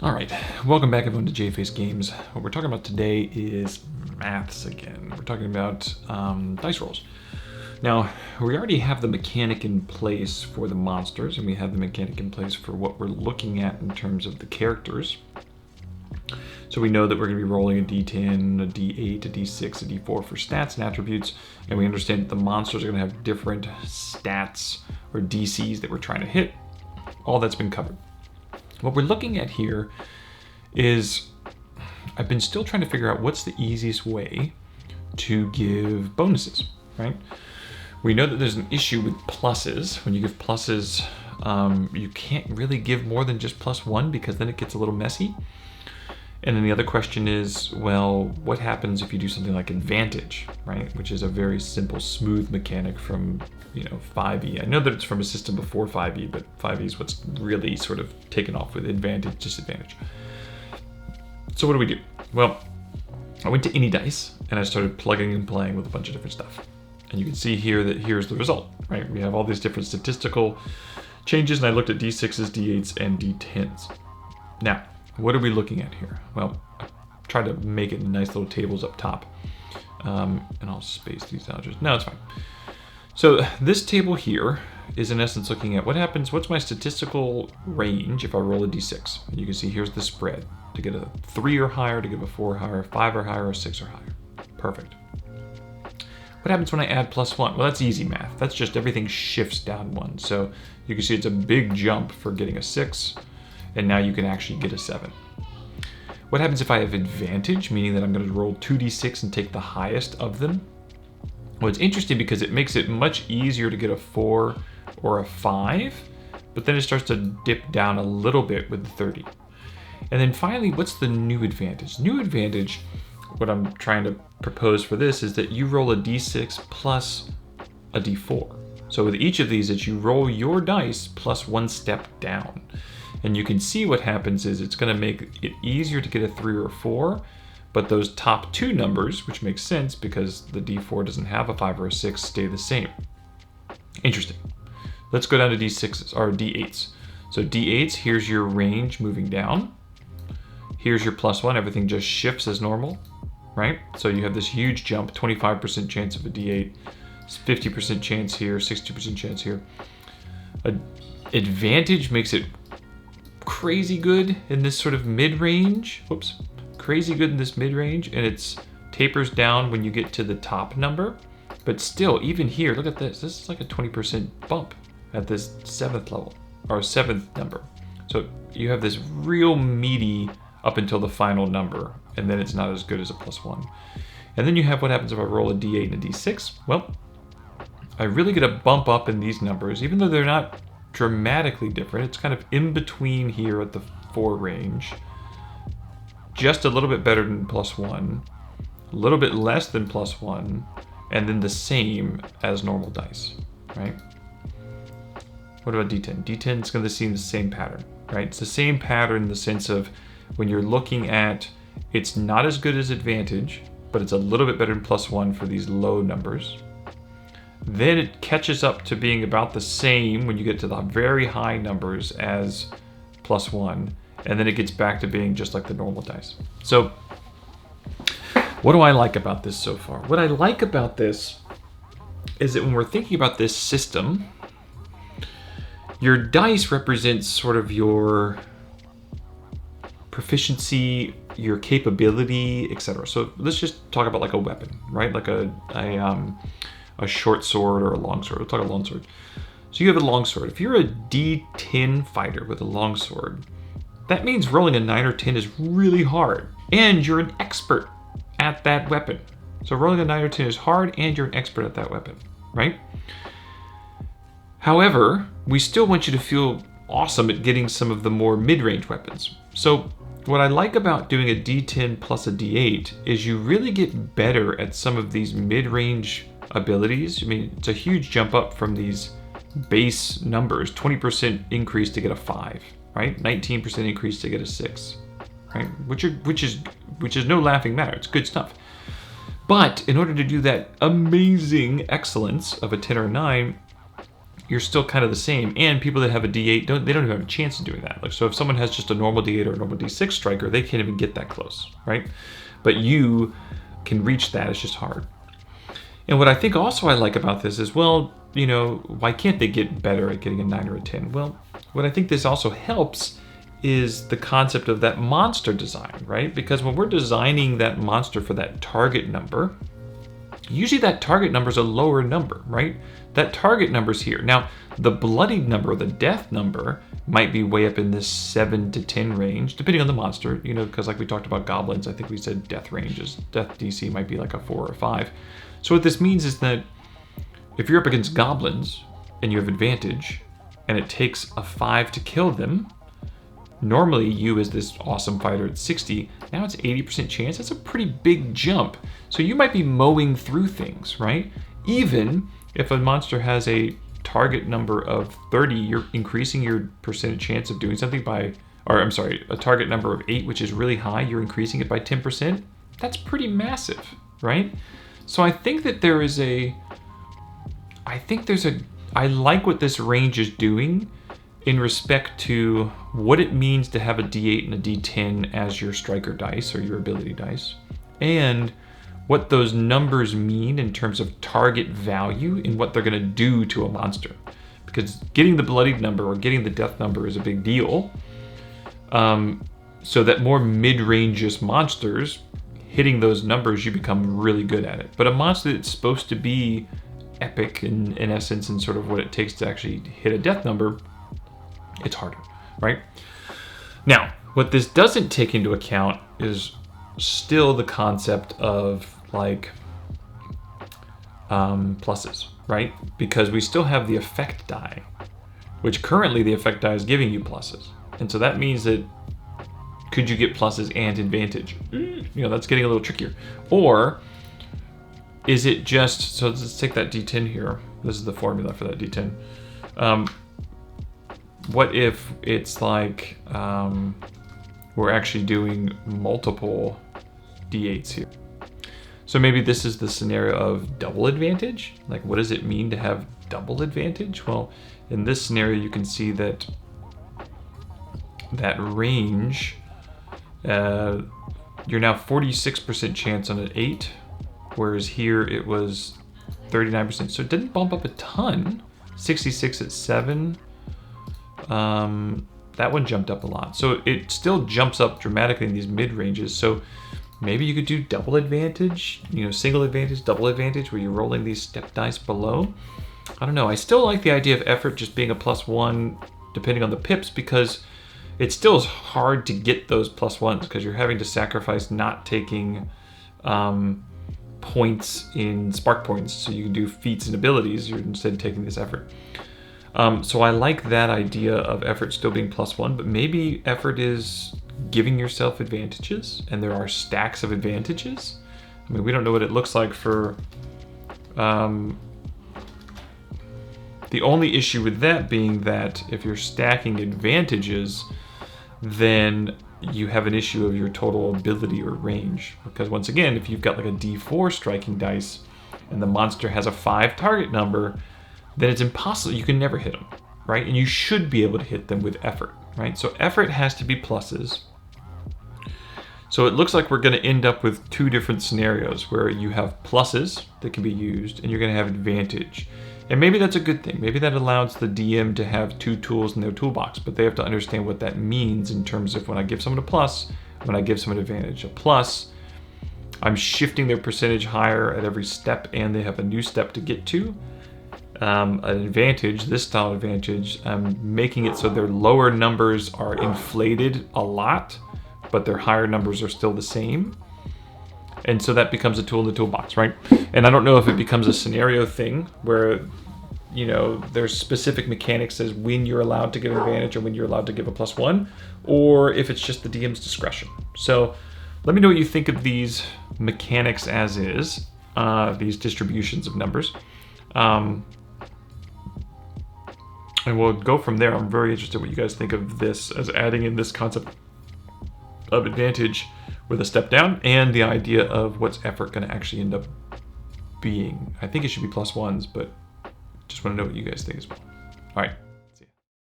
All right, welcome back everyone to JFace Games. What we're talking about today is maths again. We're talking about dice rolls. Now, we already have the mechanic in place for the monsters, and we have the mechanic in place for what we're looking at in terms of the characters. So we know that we're going to be rolling a d10, a d8, a d6, a d4 for stats and attributes, and we understand that the monsters are going to have different stats or DCs that we're trying to hit. All that's been covered. What we're looking at here is I've been still trying to figure out what's the easiest way to give bonuses, right? We know that there's an issue with pluses. When you give pluses, you can't really give more than just +1 because then it gets a little messy. And then the other question is, well, what happens if you do something like advantage, right? Which is a very simple, smooth mechanic from 5e. I know that it's from a system before 5e, but 5e is what's really sort of taken off with advantage, disadvantage. So what do we do? Well, I went to AnyDice and I started plugging and playing with a bunch of different stuff. And you can see here that here's the result, right? We have all these different statistical changes, and I looked at d6s, d8s, and d10s. Now, what are we looking at here? Well, I tried to make it nice little tables up top. And I'll space these out. No, it's fine. So this table here is in essence looking at what happens, what's my statistical range if I roll a d6. And you can see here's the spread to get a 3 or higher, to get a 4 or higher, 5 or higher, or 6 or higher. Perfect. What happens when I add +1? Well, that's easy math. That's just everything shifts down 1. So you can see it's a big jump for getting a 6, and now you can actually get a 7. What happens if I have advantage, meaning that I'm going to roll 2d6 and take the highest of them? Well, it's interesting because it makes it much easier to get a 4 or a 5, but then it starts to dip down a little bit with the 30. And then finally, what's the new advantage? New advantage, what I'm trying to propose for this is that you roll a d6 plus a d4. So with each of these, that you roll your dice plus 1 step down. And you can see what happens is it's going to make it easier to get a 3 or a 4, but those top 2 numbers, which makes sense because the d4 doesn't have a 5 or a 6, stay the same. Interesting. Let's go down to d6s or d8s. So d8s, here's your range moving down. Here's your +1, everything just shifts as normal, right? So you have this huge jump, 25% chance of a d8, 50% chance here, 60% chance here. Advantage makes it crazy good in this sort of mid-range. Whoops. Crazy good in this mid-range, and it tapers down when you get to the top number. But still, even here, look at this. This is like a 20% bump at this 7th level, or 7th number. So you have this real meaty up until the final number, and then it's not as good as a +1. And then you have what happens if I roll a d8 and a d6. Well, I really get a bump up in these numbers, even though they're not dramatically different. It's kind of in between here at the 4 range. Just a little bit better than +1, a little bit less than +1, and then the same as normal dice, right? What about d10? D10 is going to see the same pattern, right? It's the same pattern in the sense of when you're looking at, it's not as good as advantage, but it's a little bit better than +1 for these low numbers. Then it catches up to being about the same when you get to the very high numbers as +1, and then it gets back to being just like the normal dice. So what do I like about this so far? What I like about this is that when we're thinking about this system, your dice represents sort of your proficiency, your capability, etc. So let's just talk about like a weapon, right? Like a short sword or a long sword. We'll talk a long sword. So you have a long sword. If you're a D10 fighter with a long sword, that means rolling a 9 or 10 is really hard, and you're an expert at that weapon. So rolling a 9 or 10 is hard, and you're an expert at that weapon, right? However, we still want you to feel awesome at getting some of the more mid-range weapons. So what I like about doing a D10 plus a D8 is you really get better at some of these mid-range abilities. I mean, it's a huge jump up from these base numbers, 20% increase to get a 5, right? 19% increase to get a 6, right? Which is no laughing matter. It's good stuff. But in order to do that amazing excellence of a 10 or 9, you're still kind of the same. And people that have a D8 don't even have a chance of doing that. Like, so if someone has just a normal D8 or a normal D6 striker, they can't even get that close, right? But you can reach that. It's just hard. And what I think also I like about this is, well, you know, why can't they get better at getting a 9 or a 10? Well, what I think this also helps is the concept of that monster design, right? Because when we're designing that monster for that target number, usually that target number is a lower number, right? That target number is here. Now, the bloodied number or the death number might be way up in this 7 to 10 range, depending on the monster, you know, because like we talked about goblins, I think we said death ranges, death DC might be like a 4 or 5. So what this means is that if you're up against goblins and you have advantage and it takes a 5 to kill them, normally you as this awesome fighter at 60, now it's 80% chance. That's a pretty big jump. So you might be mowing through things, right? Even if a monster has a target number of 30, you're increasing your percentage chance of doing something by, or I'm sorry, a target number of 8, which is really high, you're increasing it by 10%. That's pretty massive, right? So I think that I like what this range is doing in respect to what it means to have a D8 and a D10 as your striker dice or your ability dice, and what those numbers mean in terms of target value and what they're going to do to a monster. Because getting the bloodied number or getting the death number is a big deal. So that more mid-range monsters, hitting those numbers, you become really good at it. But a monster that's supposed to be epic in essence and sort of what it takes to actually hit a death number, it's harder, right? Now, what this doesn't take into account is still the concept of like pluses, right? Because we still have the effect die, which currently the effect die is giving you pluses. And so that means that could you get pluses and advantage? You know, that's getting a little trickier. Or is it just, so let's take that D10 here. This is the formula for that D10. What if it's like we're actually doing multiple D8s here? So maybe this is the scenario of double advantage. Like, what does it mean to have double advantage? Well, in this scenario, you can see that that range, you're now 46% chance on an 8, whereas here it was 39%. So it didn't bump up a ton. 66 at 7. That one jumped up a lot. So it still jumps up dramatically in these mid ranges. So maybe you could do double advantage, you know, single advantage, double advantage, where you're rolling these step dice below. I don't know. I still like the idea of effort just being a +1 depending on the pips, because it still is hard to get those +1s because you're having to sacrifice not taking points in spark points. So you can do feats and abilities. You're instead taking this effort. So I like that idea of effort still being +1, but maybe effort is giving yourself advantages, and there are stacks of advantages. I mean, we don't know what it looks like for... the only issue with that being that if you're stacking advantages, then you have an issue of your total ability or range. Because once again, if you've got like a D4 striking dice, and the monster has a 5 target number, then it's impossible. You can never hit them, right? And you should be able to hit them with effort, right? So effort has to be pluses. So it looks like we're going to end up with 2 different scenarios where you have pluses that can be used and you're going to have advantage. And maybe that's a good thing. Maybe that allows the DM to have 2 tools in their toolbox, but they have to understand what that means in terms of when I give someone a plus, when I give someone advantage. A plus, I'm shifting their percentage higher at every step and they have a new step to get to. An advantage, this style advantage, I'm making it so their lower numbers are inflated a lot, but their higher numbers are still the same. And so that becomes a tool in the toolbox, right? And I don't know if it becomes a scenario thing where, you know, there's specific mechanics as when you're allowed to give advantage or when you're allowed to give a +1, or if it's just the DM's discretion. So let me know what you think of these mechanics as is, these distributions of numbers. And we'll go from there. I'm very interested in what you guys think of this as adding in this concept of advantage with a step down and the idea of what's effort going to actually end up being. I think it should be +1s, but just want to know what you guys think as well. All right.